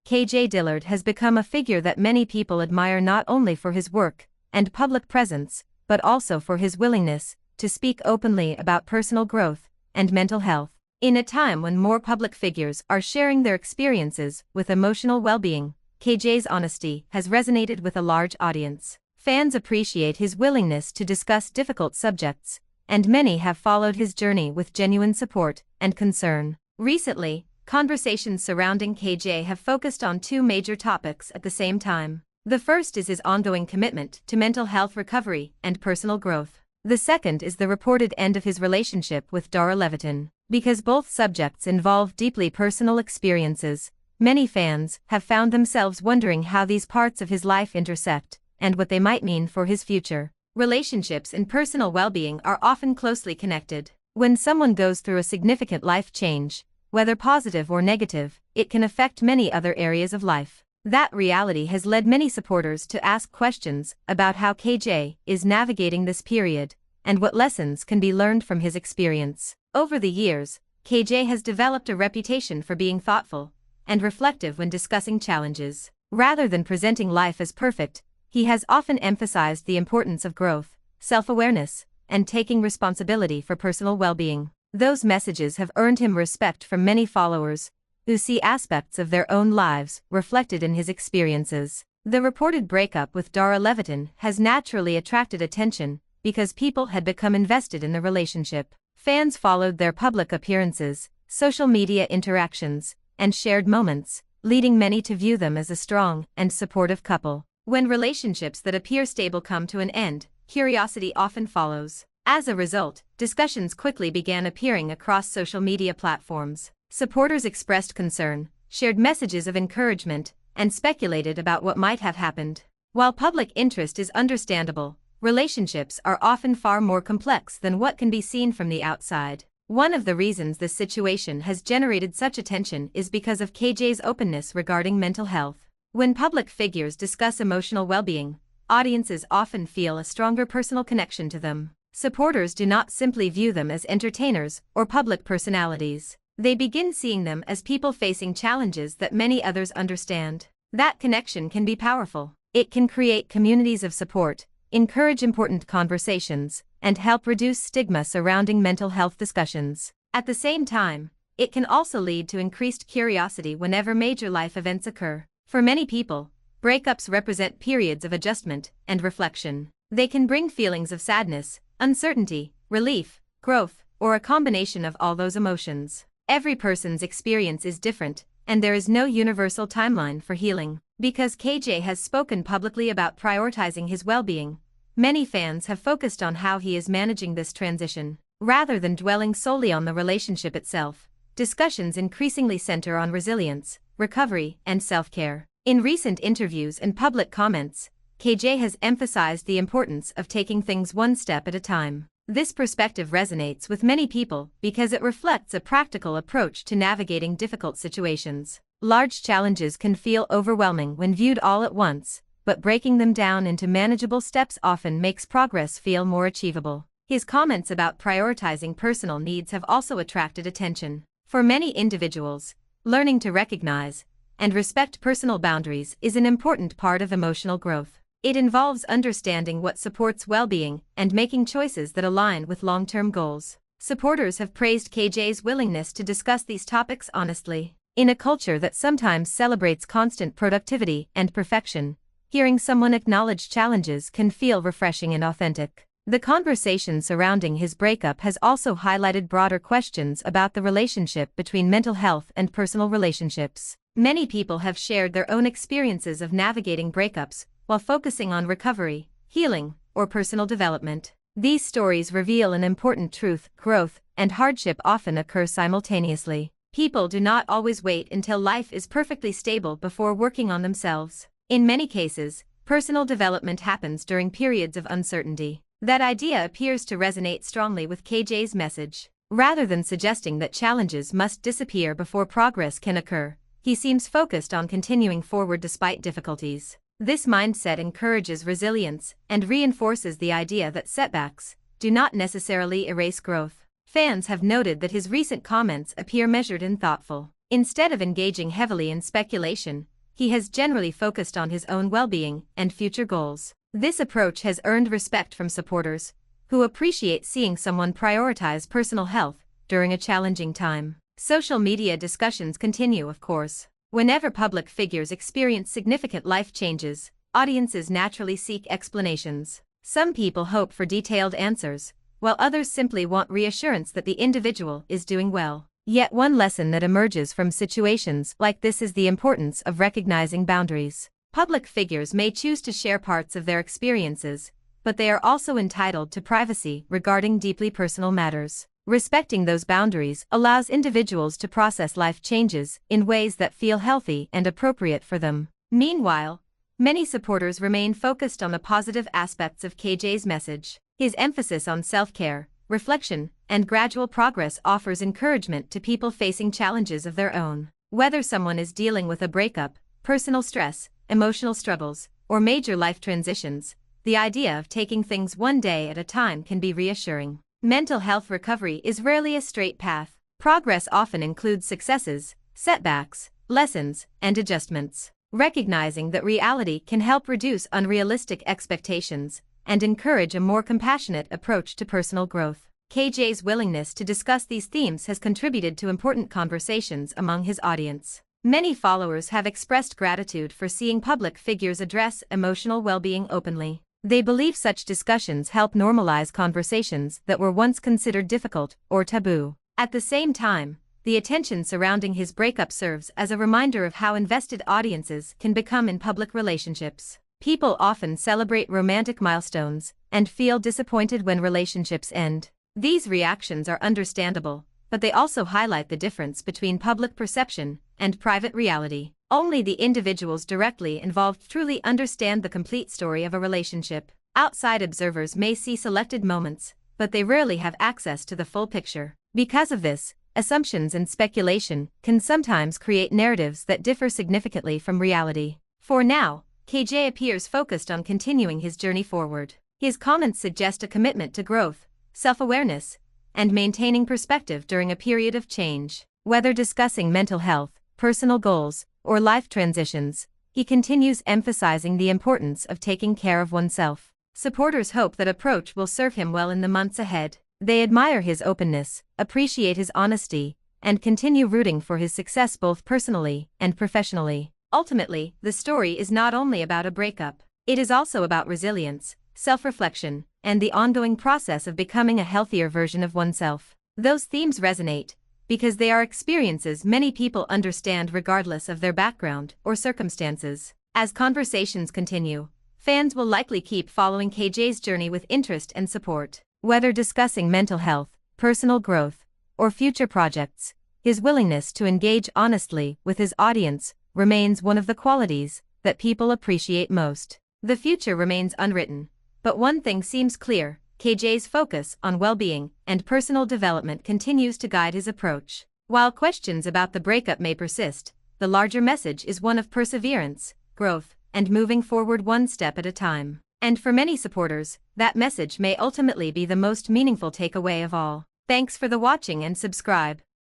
KJ Dillard has become a figure that many people admire not only for his work and public presence, but also for his willingness to speak openly about personal growth and mental health. In a time when more public figures are sharing their experiences with emotional well-being, KJ's honesty has resonated with a large audience. Fans appreciate his willingness to discuss difficult subjects, and many have followed his journey with genuine support and concern. Recently, conversations surrounding KJ have focused on two major topics at the same time. The first is his ongoing commitment to mental health recovery and personal growth. The second is the reported end of his relationship with Dara Levitan. Because both subjects involve deeply personal experiences, many fans have found themselves wondering how these parts of his life intersect and what they might mean for his future. Relationships and personal well-being are often closely connected. When someone goes through a significant life change, whether positive or negative, it can affect many other areas of life. That reality has led many supporters to ask questions about how KJ is navigating this period and what lessons can be learned from his experience. Over the years, KJ has developed a reputation for being thoughtful and reflective when discussing challenges. Rather than presenting life as perfect, he has often emphasized the importance of growth, self-awareness, and taking responsibility for personal well-being. Those messages have earned him respect from many followers who see aspects of their own lives reflected in his experiences. The reported breakup with Dara Levitan has naturally attracted attention because people had become invested in the relationship. Fans followed their public appearances, social media interactions, and shared moments, leading many to view them as a strong and supportive couple. When relationships that appear stable come to an end, curiosity often follows. As a result, discussions quickly began appearing across social media platforms. Supporters expressed concern, shared messages of encouragement, and speculated about what might have happened. While public interest is understandable, relationships are often far more complex than what can be seen from the outside. One of the reasons this situation has generated such attention is because of KJ's openness regarding mental health. When public figures discuss emotional well-being, audiences often feel a stronger personal connection to them. Supporters do not simply view them as entertainers or public personalities. They begin seeing them as people facing challenges that many others understand. That connection can be powerful. It can create communities of support, encourage important conversations, and help reduce stigma surrounding mental health discussions. At the same time, it can also lead to increased curiosity whenever major life events occur. For many people, breakups represent periods of adjustment and reflection. They can bring feelings of sadness, uncertainty, relief, growth, or a combination of all those emotions. Every person's experience is different, and there is no universal timeline for healing. Because KJ has spoken publicly about prioritizing his well-being, many fans have focused on how he is managing this transition. Rather than dwelling solely on the relationship itself, discussions increasingly center on resilience, recovery, and self-care. In recent interviews and public comments, KJ has emphasized the importance of taking things one step at a time. This perspective resonates with many people because it reflects a practical approach to navigating difficult situations. Large challenges can feel overwhelming when viewed all at once, but breaking them down into manageable steps often makes progress feel more achievable. His comments about prioritizing personal needs have also attracted attention. For many individuals, learning to recognize and respect personal boundaries is an important part of emotional growth. It involves understanding what supports well-being and making choices that align with long-term goals. Supporters have praised KJ's willingness to discuss these topics honestly. In a culture that sometimes celebrates constant productivity and perfection, hearing someone acknowledge challenges can feel refreshing and authentic. The conversation surrounding his breakup has also highlighted broader questions about the relationship between mental health and personal relationships. Many people have shared their own experiences of navigating breakups while focusing on recovery, healing, or personal development. These stories reveal an important truth: growth and hardship often occur simultaneously. People do not always wait until life is perfectly stable before working on themselves. In many cases, personal development happens during periods of uncertainty. That idea appears to resonate strongly with KJ's message. Rather than suggesting that challenges must disappear before progress can occur, he seems focused on continuing forward despite difficulties. This mindset encourages resilience and reinforces the idea that setbacks do not necessarily erase growth. Fans have noted that his recent comments appear measured and thoughtful. Instead of engaging heavily in speculation, he has generally focused on his own well-being and future goals. This approach has earned respect from supporters, who appreciate seeing someone prioritize personal health during a challenging time. Social media discussions continue, of course. Whenever public figures experience significant life changes, audiences naturally seek explanations. Some people hope for detailed answers, while others simply want reassurance that the individual is doing well. Yet one lesson that emerges from situations like this is the importance of recognizing boundaries. Public figures may choose to share parts of their experiences, but they are also entitled to privacy regarding deeply personal matters. Respecting those boundaries allows individuals to process life changes in ways that feel healthy and appropriate for them. Meanwhile, many supporters remain focused on the positive aspects of KJ's message. His emphasis on self-care, reflection, and gradual progress offers encouragement to people facing challenges of their own. Whether someone is dealing with a breakup, personal stress, emotional struggles, or major life transitions, the idea of taking things one day at a time can be reassuring. Mental health recovery is rarely a straight path. Progress often includes successes, setbacks, lessons, and adjustments. Recognizing that reality can help reduce unrealistic expectations and encourage a more compassionate approach to personal growth. KJ's willingness to discuss these themes has contributed to important conversations among his audience. Many followers have expressed gratitude for seeing public figures address emotional well-being openly. They believe such discussions help normalize conversations that were once considered difficult or taboo. At the same time, the attention surrounding his breakup serves as a reminder of how invested audiences can become in public relationships. People often celebrate romantic milestones and feel disappointed when relationships end. These reactions are understandable, but they also highlight the difference between public perception and private reality. Only the individuals directly involved truly understand the complete story of a relationship. Outside observers may see selected moments, but they rarely have access to the full picture. Because of this, assumptions and speculation can sometimes create narratives that differ significantly from reality. For now, KJ appears focused on continuing his journey forward. His comments suggest a commitment to growth, self-awareness, and maintaining perspective during a period of change. Whether discussing mental health, personal goals, or life transitions, he continues emphasizing the importance of taking care of oneself. Supporters hope that approach will serve him well in the months ahead. They admire his openness, appreciate his honesty, and continue rooting for his success both personally and professionally. Ultimately, the story is not only about a breakup, it is also about resilience, self-reflection, and the ongoing process of becoming a healthier version of oneself. Those themes resonate because they are experiences many people understand regardless of their background or circumstances. As conversations continue, fans will likely keep following KJ's journey with interest and support. Whether discussing mental health, personal growth, or future projects, his willingness to engage honestly with his audience remains one of the qualities that people appreciate most. The future remains unwritten, but one thing seems clear: KJ's focus on well-being and personal development continues to guide his approach. While questions about the breakup may persist, the larger message is one of perseverance, growth, and moving forward one step at a time. And for many supporters, that message may ultimately be the most meaningful takeaway of all. Thanks for the watching and subscribe.